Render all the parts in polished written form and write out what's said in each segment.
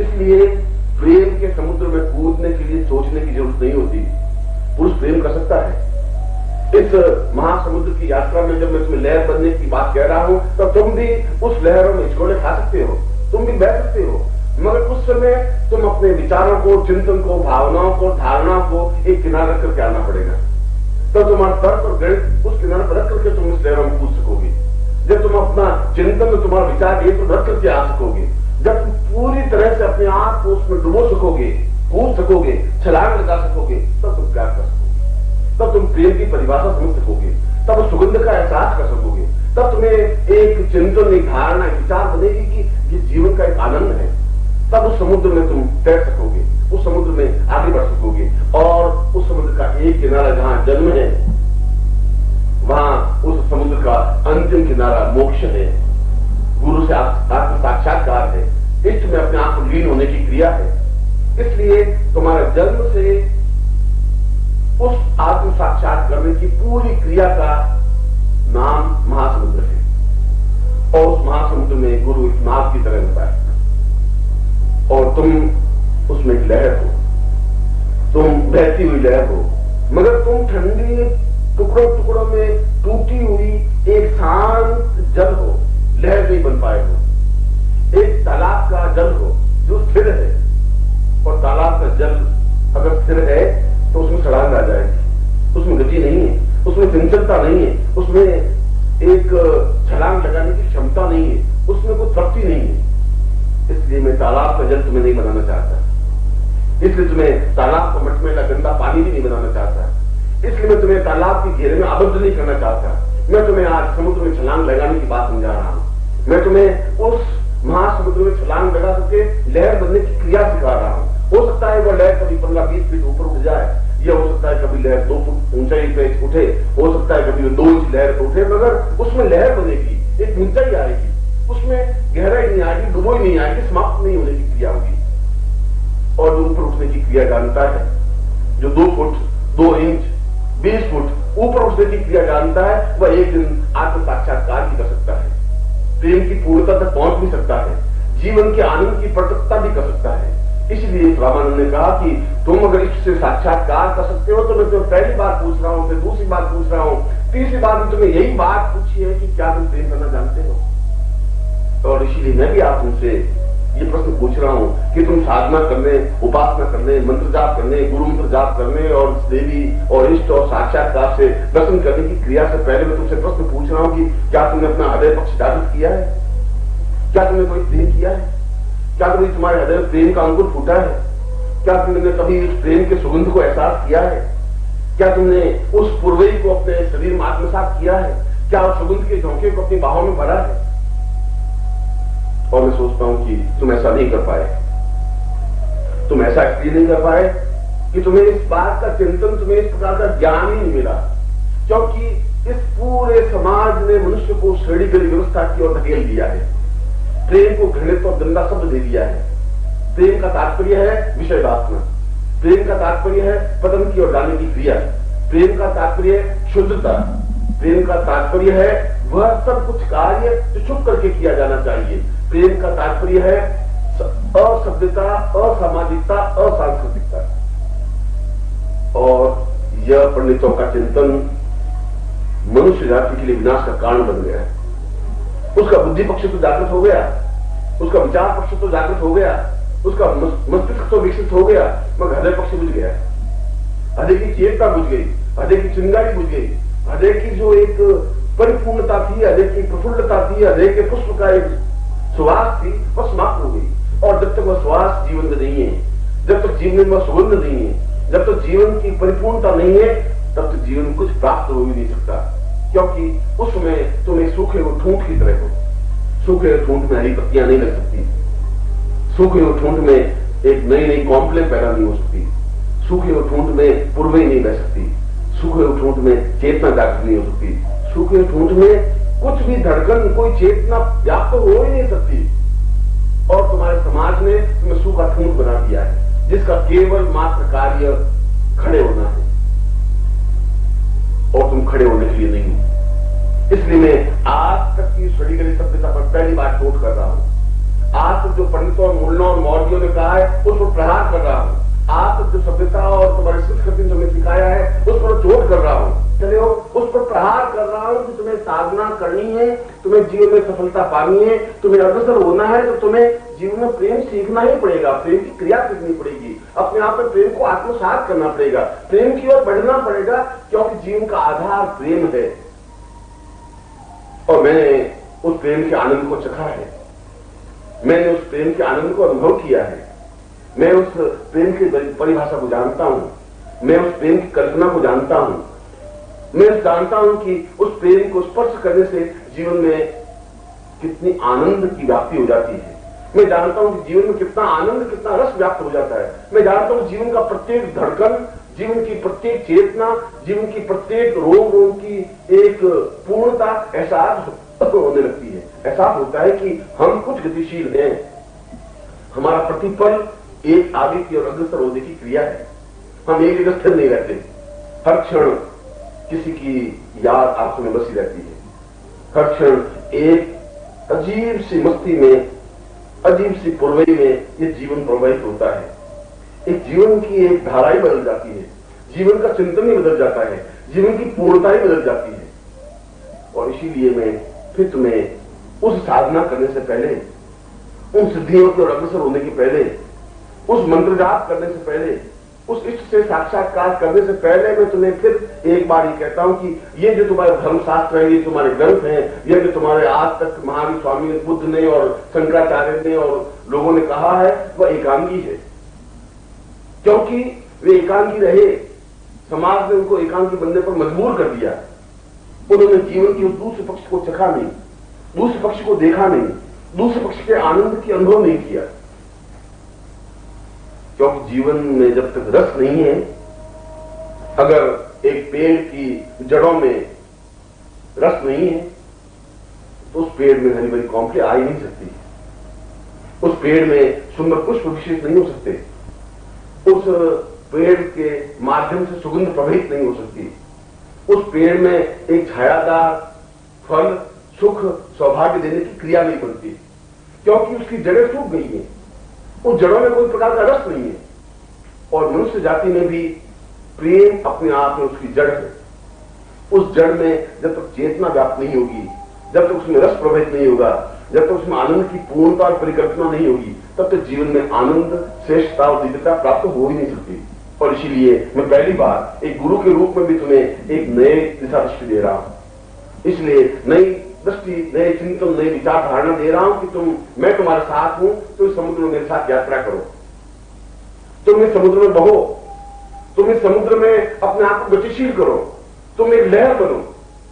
इसलिए प्रेम के समुद्र में कूदने के लिए सोचने की जरूरत नहीं होती। पुरुष प्रेम कर सकता है। इस महासमुद्र की यात्रा में जब मैं तुम्हें लहर बनने की बात कह रहा हूं, तो तुम भी उस लहरों में हिचकोले खा सकते हो, तुम भी बह सकते हो, मगर उस समय तुम अपने विचारों को, चिंतन को, भावनाओं को, धारणाओं को एक किनारे रख करके आना पड़ेगा। तो तुम्हारा तर्क और गणित उस किनारे पर रख करके तुम इस लहरों में कूद सकोगे। जब तुम अपना चिंतन, तुम्हारा विचार एक रख करके आ सकोगे, जब तुम पूरी तरह से अपने आप को उसमें डुबो सकोगे, कूद सकोगे, छलांग लगा सकोगे, तब तुम प्यार कर सकोगे, तब तुम प्रेम की परिभाषा समझ सकोगे, तब सुगंध का एहसास कर सकोगे, तब तुम्हें एक चिंतन, एक धारणा, विचार बनेगी कि ये जीवन का एक आनंद है। तब उस समुद्र में तुम तैर सकोगे, उस समुद्र में आगे बढ़ सकोगे, और उस समुद्र का एक किनारा जहां जन्म है, वहां उस समुद्र का अंतिम किनारा मोक्ष है, गुरु से आत्म साक्षात्कार है, इष्ट में अपने आप को लीन होने की क्रिया है। इसलिए तुम्हारे जन्म से उस आत्म साक्षात करने की पूरी क्रिया का नाम महासमुद्र है, और उस महासमुद्र में गुरु एक नाव की तरह होता है, और तुम उसमें एक लहर हो, तुम बहती हुई लहर हो, मगर तुम ठंडी टुकड़ों टुकड़ों में टूटी हुई एक शांत जल हो, लहर नहीं बन पाए हो। एक तालाब का जल हो जो स्थिर है, और तालाब का जल अगर स्थिर है तो उसमें छलांग आ जाएगी, उसमें गति नहीं है, उसमें चंचलता नहीं है, उसमें एक छलांग लगाने की क्षमता नहीं है, उसमें कोई तृप्ति नहीं है। इसलिए मैं तालाब का जल तुम्हें नहीं बनाना चाहता, इसलिए तुम्हें तालाब का मटमेला गंदा पानी भी नहीं बनाना चाहता, इसलिए मैं तुम्हें तालाब के घेरे में आबद्ध नहीं करना चाहता। मैं तुम्हें आज समुद्र में छलांग लगाने की बात समझा रहा हूं, मैं तुम्हें उस महासमुद्र में छलांग लगा करके लहर बनने की क्रिया सिखा रहा हूं। हो सकता है वो लहर कभी 15-20 फीट ऊपर उठ जाए, या हो सकता है कभी लहर 2 फुट ऊंचाई पे उठे, हो सकता है कभी 2 इंच लहर पे उठे, मगर उसमें लहर बनेगी, एक ऊंचाई आएगी, उसमें गहराई नहीं आएगी, डुबोई नहीं आएगी, समाप्त नहीं होने की क्रिया होगी। और जो ऊपर उठने की क्रिया जानता है, जो 2 फुट 2 इंच 20 फुट ऊपर उठने की क्रिया जानता है, वह एक दिन आत्म साक्षात्कार भी कर सकता है, प्रेम की पूर्णता तक पहुंच भी सकता है, जीवन के आनंद की प्रत्यक्षता भी कर सकता है। इसलिए रामानंद ने कहा कि तुम अगर इससे साक्षात्कार कर सकते हो, तो मैं तुम्हें पहली बार पूछ रहा हूं, फिर दूसरी बार पूछ रहा हूं, तीसरी बार में तुम्हें यही बात पूछी है कि क्या तुम प्रेम करना जानते हो। और इसीलिए मैं भी आप तुमसे ये प्रश्न पूछ रहा हूं कि तुम साधना करने, उपासना करने, मंत्र जाप करने, गुरु मंत्र जाप करने, और देवी और इष्ट और साक्षात्कार से दर्शन करने की क्रिया से पहले मैं तुमसे प्रश्न पूछ रहा हूं कि क्या तुमने अपना हृदय पक्ष जागृत किया है? क्या तुमने कोई प्रेम किया है? क्या कभी तुम्हारे हृदय में प्रेम का अंकुर फूटा है? क्या तुमने कभी उस प्रेम के सुगंध को एहसास किया है? क्या तुमने उस पूर्वई को अपने शरीर में आत्मसात किया है? क्या उस सुगंध के झोंके को अपनी बाहों में भरा है? और मैं सोचता हूं कि तुम ऐसा नहीं कर पाए। तुम ऐसा इसलिए नहीं कर पाए कि तुम्हें इस बात का चिंतन, तुम्हें इस प्रकार का ज्ञान ही नहीं मिला, क्योंकि इस पूरे समाज ने मनुष्य को श्रेणी की व्यवस्था की ओर धकेल दिया है, प्रेम को घृणित और गंदा शब्द दे दिया है। प्रेम का तात्पर्य है विषय वासना, प्रेम का तात्पर्य है पतन की ओर जाने की क्रिया, प्रेम का तात्पर्य है शुद्धता, प्रेम का तात्पर्य है वह सब कुछ कार्य जो छुप करके किया जाना चाहिए, प्रेम का तात्पर्य है असभ्यता, असामाजिकता, असांस्कृतिकता। और यह पंडितों का चिंतन मनुष्य जाति के लिए विनाश का कारण बन गया है। उसका बुद्धि पक्ष तो जागृत हो गया, उसका विचार पक्ष तो जागृत हो गया, उसका मस्तिष्क तो विकसित हो गया, मगर हृदय पक्ष बुझ गया। हृदय की चेतना बुझ गई, हृदय की चिंगारी बुझ गई, हृदय की जो एक परिपूर्णता थी, हृदय की प्रफुल्लता थी, हृदय के पुष्प का एक सुवास थी, वह समाप्त हो गई। और जब तक वह सुवास जीवन में नहीं है, जब तक जीवन में वह सुगंध नहीं है, जब तक जीवन की परिपूर्णता नहीं है, तब तक जीवन कुछ प्राप्त हो भी नहीं सकता, क्योंकि उस समय तुम एक सूखे हुए ठूंठ की तरह हो। सूखे हुए ठूंठ में हरी पत्तियां नहीं लग सकती, सूखे हुए ठूंठ में एक नई नई कॉम्प्लेन पैदा नहीं हो सकती, सूखे हुए ठूंठ में पूर्वे नहीं बह सकती, सूखे हुए ठूंठ में चेतना जागृत नहीं हो सकती, सूखे हुए ठूंठ में कुछ भी धड़कन, कोई चेतना व्याप्त हो ही नहीं सकती। और तुम्हारे समाज ने तुम्हें सूखा ठूंठ बना दिया है, जिसका केवल मात्र कार्य खड़े होना है, और तुम खड़े होने के लिए नहीं हो। इसलिए मैं आज तक की सड़ीगली सभ्यता पर पहली बार चोट कर रहा हूं। आज तक जो पंडितों, मुल्लों और मौर्यों ने कहा है उस पर प्रहार कर रहा हूं। आप जो सभ्यता और तुम्हारी संस्कृति ने तुम्हें सिखाया है उस पर चोट कर रहा हूं। चले हो, उस पर प्रहार कर रहा हूं कि तुम्हें साधना करनी है, तुम्हें जीवन में सफलता पानी है, तुम्हें अग्रसर होना है, तो तुम्हें जीवन में प्रेम सीखना ही पड़ेगा, प्रेम की क्रिया सीखनी पड़ेगी, अपने आप में प्रेम को आत्मसात करना पड़ेगा, प्रेम की ओर बढ़ना पड़ेगा, क्योंकि जीवन का आधार प्रेम है। और मैंने उस प्रेम के आनंद को चखा है, मैंने उस प्रेम के आनंद को अनुभव किया है, मैं उस प्रेम की परिभाषा को जानता हूं, मैं उस प्रेम की कल्पना को जानता हूं, मैं जानता हूं कि उस प्रेम को स्पर्श करने से जीवन में कितनी आनंद की व्याप्ति हो जाती है। मैं जानता हूं कि जीवन में कितना आनंद, कितना रस व्याप्त हो जाता है। मैं जानता हूं जीवन का प्रत्येक धड़कन, जीवन की प्रत्येक चेतना, जीवन की प्रत्येक रोम रोम की एक पूर्णता एहसास होने लगती है। एहसास होता है कि हम कुछ गतिशील हैं, हमारा प्रतिपल एक आगे की ओर अग्रसर होने की क्रिया है, हम एक जगह स्थिर नहीं रहते, हर क्षण किसी की याद आंखों में बसी रहती है, हर क्षण एक अजीब सी मस्ती में, अजीब सी पुरवई में ये जीवन प्रवाहित होता है। एक जीवन की एक धारा ही बदल जाती है, जीवन का चिंतन ही बदल जाता है, जीवन की पूर्णता ही बदल जाती है। और इसीलिए मैं फिर तुम्हें उस साधना करने से पहले, उन सिद्धियों की ओर अग्रसर होने के पहले, उस मंत्र जाप करने से पहले, उस इष्ट से साक्षात्कार करने से पहले मैं तुम्हें फिर एक बार ये कहता हूं कि ये जो तुम्हारे धर्मशास्त्र है, ये तुम्हारे ग्रंथ हैं, ये जो तुम्हारे आज तक महावीर स्वामी बुद्ध ने और शंकराचार्य ने और लोगों ने कहा है, वह एकांगी है। क्योंकि वे एकांगी रहे, समाज ने उनको एकांगी बनने पर मजबूर कर दिया। उन्होंने जीवन के उस दूसरे पक्ष को चखा नहीं, दूसरे पक्ष को देखा नहीं, दूसरे पक्ष के आनंद की अनुभव नहीं किया। क्योंकि जीवन में जब तक रस नहीं है, अगर एक पेड़ की जड़ों में रस नहीं है तो उस पेड़ में हरी भरी कॉम्पली आ ही नहीं सकती, उस पेड़ में सुंदर पुष्प विशेष नहीं हो सकते, उस पेड़ के माध्यम से सुगंध प्रवाहित नहीं हो सकती, उस पेड़ में एक छायादार फल, सुख, सौभाग्य देने की क्रिया नहीं बनती, क्योंकि उसकी जड़ें सूख गई हैं, उस जड़ों में कोई प्रकार का रस नहीं है। और मनुष्य जाति में भी प्रेम अपने आप में उसकी जड़ है। उस जड़ में जब तक चेतना व्याप्त नहीं होगी, जब तक उसमें रस प्रवाहित नहीं होगा, जब तक उसमें आनंद की पूर्णता और परिकल्पना नहीं होगी, तब तक जीवन में आनंद, श्रेष्ठता और दिव्यता प्राप्त हो ही नहीं सकती। और इसीलिए मैं पहली बार एक गुरु के रूप में भी तुम्हें एक नए दिशा दृष्टि दे रहा हूं। इसलिए नई दृष्टि, नए चिंतन, नई विचार धारणा दे रहा हूं कि मैं तुम्हारे साथ हूं, तो इस समुद्र में मेरे साथ यात्रा करो, तुम इस समुद्र में बहो, तुम इस समुद्र में अपने आप को गतिशील करो, तुम एक लहर बनो,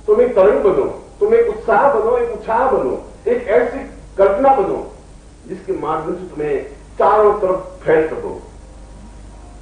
तुम एक तरंग बनो, तुम एक उत्साह बनो, एक उत्साह बनो, एक ऐसी कल्पना बनो जिसके माध्यम से तुम्हें चारों तरफ फैल सको,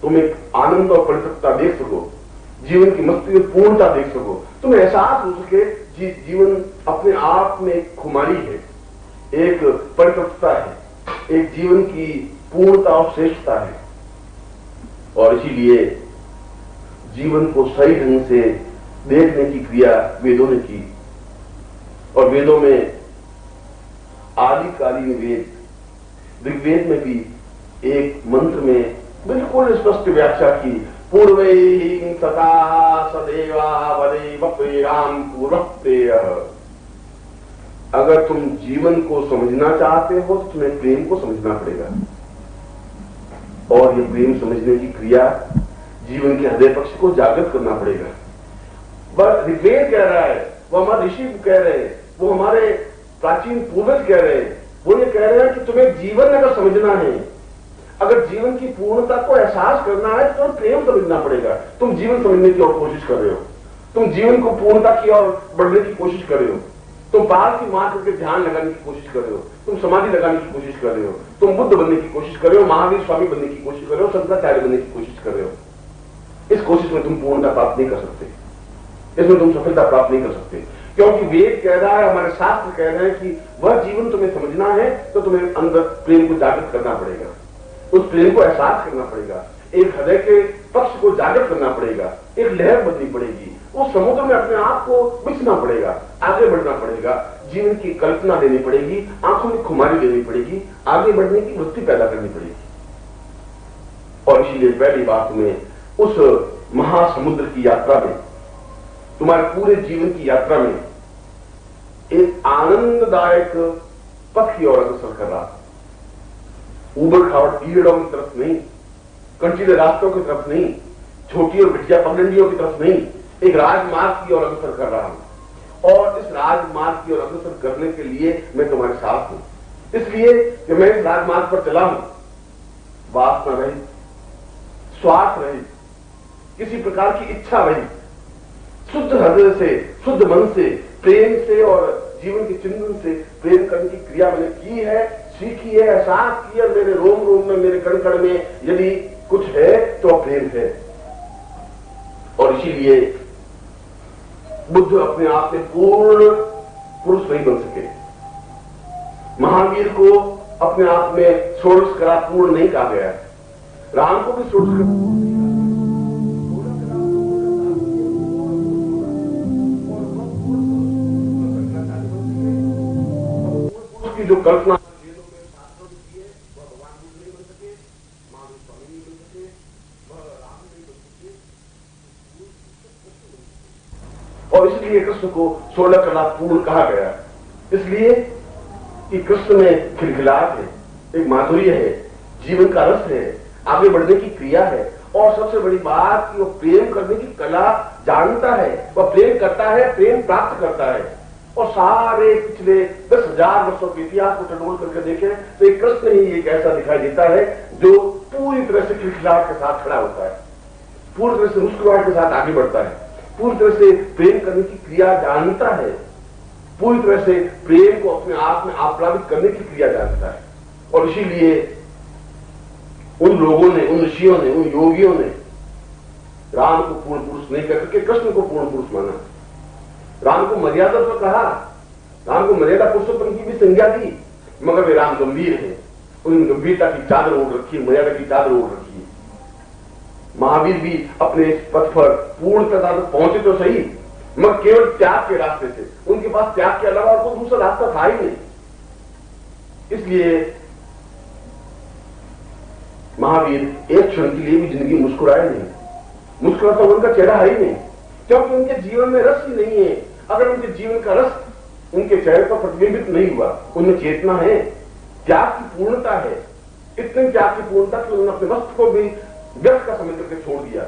तुम एक आनंद और परिपक्वता देख सको, जीवन की मस्ती में पूर्णता देख सको, तुम्हें एहसास हो सके जीवन अपने आप में एक खुमारी है, एक परिपक्वता है, एक जीवन की पूर्णता और श्रेष्ठता है। और इसीलिए जीवन को सही ढंग से देखने की क्रिया वेदों ने की। और वेदों में आदिकालीन वेद, ऋग्वेद में भी एक मंत्र में बिल्कुल स्पष्ट व्याख्या की, पूर्वैः तथा सदैवा वदैव प्रेयाम पूर्वप्रेय। अगर तुम जीवन को समझना चाहते हो तो तुम्हें प्रेम को समझना पड़ेगा, और ये प्रेम समझने की क्रिया जीवन के हृदय पक्ष को जागृत करना पड़ेगा। बस ऋग्वेद कह रहा है, वो हमारे ऋषि कह रहे हैं, वो हमारे प्राचीन पूर्वज कह रहे हैं, वो ये कह रहे हैं कि तुम्हें जीवन अगर समझना है, अगर जीवन की पूर्णता को एहसास करना है तो प्रेम समझना पड़ेगा। तुम जीवन समझने की ओर कोशिश कर रहे हो, तुम जीवन को पूर्णता की ओर बढ़ने की कोशिश कर रहे हो, तुम बाहर की मार करके ध्यान लगाने की कोशिश कर रहे हो, तुम समाधि लगाने की कोशिश कर रहे हो, तुम बुद्ध बनने की कोशिश कर रहे हो, महावीर स्वामी बनने की कोशिश कर रहे हो, शंकराचार्य बनने की कोशिश कर रहे हो। इस कोशिश में तुम पूर्णता प्राप्त नहीं कर सकते, इसमें तुम सफलता प्राप्त नहीं कर सकते, क्योंकि वेद कह रहा है, हमारे शास्त्र कह रहे हैं कि वह जीवन तुम्हें समझना है तो तुम्हें अंदर प्रेम को जागृत करना पड़ेगा, उस प्रेम को एहसास करना पड़ेगा, एक हृदय के पक्ष को जागृत करना पड़ेगा, एक लहर बननी पड़ेगी, उस समुद्र में अपने आप को बिछना पड़ेगा, आगे बढ़ना पड़ेगा, जीवन की कल्पना देनी पड़ेगी, आंखों में खुमारी देनी पड़ेगी, आगे बढ़ने की वृत्ति पैदा करनी पड़ेगी। और इसीलिए पहली बात तुम्हें उस महासमुद्र की यात्रा में, तुम्हारे पूरे जीवन की यात्रा में एक आनंददायक पथ की ओर अग्रसर कर रहा, ऊबड़ खाबड़ पीड़ों की तरफ नहीं, कंटीले रास्तों की तरफ नहीं, छोटी और घटिया पगडंडियों की तरफ नहीं, एक राजमार्ग की ओर अग्रसर कर रहा हूं। और इस राजमार्ग की ओर अग्रसर करने के लिए मैं तुम्हारे साथ हूं, इसलिए कि मैं इस राजमार्ग पर चला हूं। वासना रही, स्वार्थ रही, किसी प्रकार की इच्छा रही, शुद्ध हृदय से, शुद्ध मन से, प्रेम से और जीवन के चिंतन से प्रेम करने की क्रिया मैंने की है, सीखी है, एहसास किया। मेरे रोम रोम में, मेरे कण कण में यदि कुछ है तो प्रेम है। और इसीलिए बुद्ध अपने आप में पूर्ण पुरुष नहीं बन सके, महावीर को अपने आप में षोडश कला पूर्ण नहीं कहा गया, राम को भी षोडश कला की जो कल्पना और इसलिए कृष्ण को 16 कला पूर्ण कहा गया, इसलिए कि कृष्ण में खिलखिलाहट है, एक माधुर्य है, जीवन का रस है, आगे बढ़ने की क्रिया है। और सबसे बड़ी बात कि वो प्रेम करने की कला जानता है, वह प्रेम करता है, प्रेम प्राप्त करता है। और सारे पिछले 10,000 वर्षों के इतिहास को टटोल करके देखें तो एक कृष्ण ही एक ऐसा दिखाई देता है जो पूरी तरह से खिलखिलाहट के साथ खड़ा होता है, पूरी तरह से मुस्कुराहट के साथ आगे बढ़ता है, पूरी तरह से प्रेम करने की क्रिया जानता है, पूरी तरह से प्रेम को अपने आप में आप्लावित करने की क्रिया जानता है। और इसीलिए उन लोगों ने, उन ऋषियों ने, उन योगियों ने राम को पूर्ण पुरुष नहीं कह करके कृष्ण को पूर्ण पुरुष माना। राम को मर्यादा तो कहा, राम को मर्यादा पुरुषोत्तम की भी संज्ञा दी, मगर वे राम गंभीर है, उन गंभीरता की चादर ओढ़ रखी है, मर्यादा की चादर ओढ़ रखी है। महावीर भी अपने इस पथ पर पूर्णता तक पहुंचे तो सही, मगर केवल त्याग के रास्ते से, उनके पास त्याग के अलावा और कोई दूसरा रास्ता था ही नहीं। इसलिए महावीर एक क्षण के लिए भी जिंदगी मुस्कुराए नहीं, मुस्कुराता उनका चेहरा है ही नहीं, क्योंकि उनके जीवन में रस ही नहीं है। अगर उनके जीवन का रस उनके चेहरे पर प्रतिबिंबित नहीं हुआ, उनमें चेतना है, त्याग की पूर्णता है, इतनी त्याग की पूर्णता कि उन्होंने अपने वस्त्र को भी व्यर्थ का समझ करके छोड़ दिया,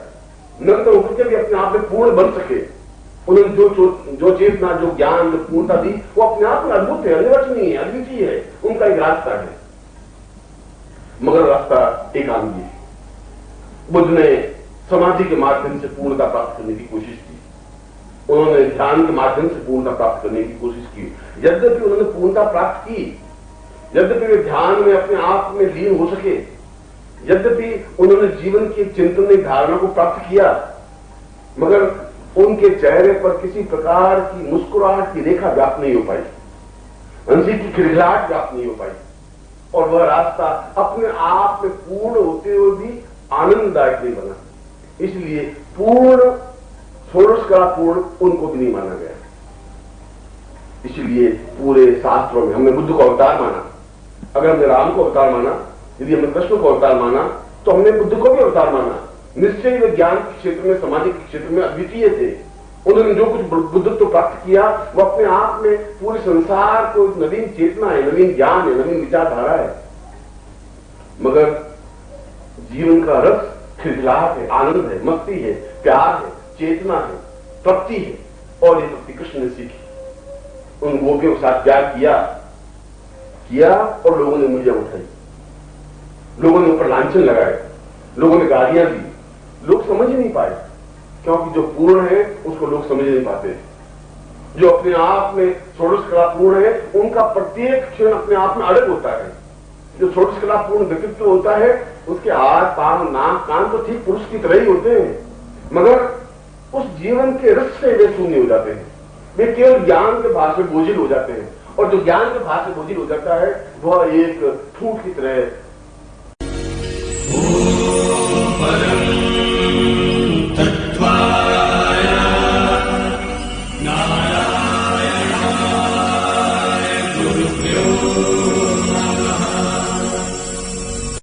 नग्न होकर के भी अपने आप में पूर्ण बन सके। उन्होंने जो चेतना, जो ज्ञान, जो पूर्णता दी, वो अपने आप में अद्भुत है, अनिर्वचनीय है, अद्वितीय है। उनका एक रास्ता है, मगर रास्ता एकांगी है। बुद्ध ने समाधि के माध्यम से पूर्णता प्राप्त करने की कोशिश की, उन्होंने ध्यान के माध्यम से पूर्णता प्राप्त करने की कोशिश की। यद्यपि उन्होंने पूर्णता प्राप्त की, यद्यपि वे ध्यान में अपने आप में लीन हो सके, यद्यपि उन्होंने जीवन की चिंतन धारणा को प्राप्त किया, मगर उनके चेहरे पर किसी प्रकार की मुस्कुराहट की रेखा व्याप्त नहीं हो पाई, हंसी की खिलखिलाहट व्याप्त नहीं हो पाई। और वह रास्ता अपने आप में पूर्ण होते हुए भी आनंददायक नहीं बना। इसलिए पूर्ण, षोडश कला पूर्ण उनको भी नहीं माना गया। इसलिए पूरे शास्त्रों में हमने बुद्ध को अवतार माना, अगर हमने राम को अवतार माना, यदि हमने कृष्ण को अवतार माना, तो हमने बुद्ध को भी अवतार माना। निश्चय ही वे ज्ञान के क्षेत्र में, समाधि के क्षेत्र में अद्वितीय थे। उन्होंने जो कुछ बुद्धत्व प्राप्त किया, वो अपने आप में पूरे संसार को नवीन चेतना है, नवीन ज्ञान है, नवीन विचारधारा है। मगर जीवन का रस खिलखिलाहट है, आनंद है, मस्ती है, प्यार है, चेतना है, तृप्ति है। और ये तृप्ति कृष्ण ने सीखी, उन गोपियों के साथ प्यार किया और लोगों ने मुझे उठाई, लोगों ने ऊपर लांछन लगाए, लोगों ने गालियां दी, लोग समझ ही नहीं पाए, क्योंकि जो पूर्ण है उसको लोग समझ नहीं पाते। जो अपने आप में षोडश कला पूर्ण है, उनका प्रत्येक क्षण अपने आप में अलग होता है। जो षोडश कला पूर्ण व्यक्तित्व होता है, उसके हाथ, पांव, नाक, कान तो ठीक पुरुष की तरह ही होते हैं, मगर उस जीवन के रस से वे शून्य हो जाते हैं, वे केवल ज्ञान के भार से बोझिल हो जाते हैं। और जो ज्ञान के भार से बोझिल हो जाता है, वह एक ठूंठ की तरह